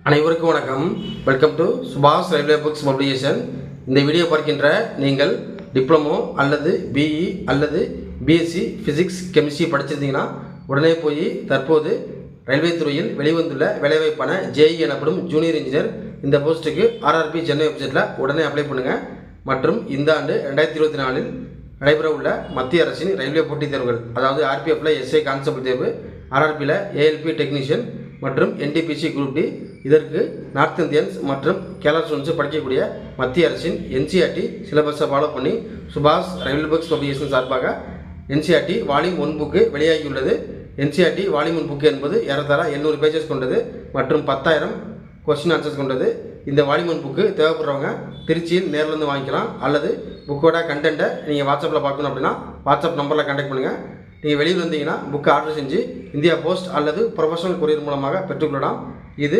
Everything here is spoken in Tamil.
அனைவருக்கும் வணக்கம். வெல்கம் டு சுபாஷ் ரயில்வே புக்ஸ் பப்ளிகேஷன். இந்த வீடியோ பார்க்கின்ற நீங்கள் டிப்ளமோ அல்லது பிஇ அல்லது பிஎஸ்சி ஃபிசிக்ஸ் கெமிஸ்ட்ரி படிச்சிருந்தீங்கன்னா உடனே போய் தற்போது ரயில்வே துறையில் வெளிவந்துள்ள வேலைவாய்ப்பான ஜேஇ எனப்படும் ஜூனியர் இன்ஜினியர் இந்த போஸ்ட்டுக்கு ஆர்ஆர்பி சென்னை வெப்சைட்டில் உடனே அப்ளை பண்ணுங்கள். மற்றும் இந்த ஆண்டு 2024 நடைபெற உள்ள மத்திய அரசின் ரயில்வே போட்டித் தேர்வுகள், அதாவது ஆர்பிஎஃப்ல எஸ்ஐ கான்ஸ்டபிள் தேர்வு, ஆர்ஆர்பியில் ஏஎல்பி டெக்னீஷியன் மற்றும் என்டிபிசி குரூப் டி, இதற்கு நார்த் இந்தியன்ஸ் மற்றும் கேரளா ஸ்டூடெண்ட்ஸ் படிக்கக்கூடிய மத்திய அரசின் என்சிஆர்டி சிலபஸை ஃபாலோ பண்ணி சுபாஷ் ரயில்வே புக்ஸ் பப்ளிகேஷன் சார்பாக என்சிஆர்டி வால்யூம் 1 புக்கு வெளியாகியுள்ளது. என்சிஆர்டி வால்யூம் 1 புக்கு என்பது ஏறத்தாழ 800 பேஜஸ் கொண்டது மற்றும் 10,000 கொஸ்டின் ஆன்சர்ஸ் கொண்டது. இந்த வால்யூம் 1 புக்கு தேவைப்படுறவங்க திருச்சியில் நேரில் வாங்கிக்கலாம், அல்லது புக்கோட கண்டென்ட்டை நீங்கள் வாட்ஸ்அப்பில் பார்க்கணும் அப்படின்னா வாட்ஸ்அப் நம்பரில் கான்டாக்ட் பண்ணுங்கள். நீங்கள் வெளியில் வந்தீங்கன்னா புக்கை ஆர்டர் செஞ்சு இந்தியா போஸ்ட் அல்லது ப்ரொஃபஷனல் கொரியர் மூலமாக பெற்றுக்கொள்ளலாம். இது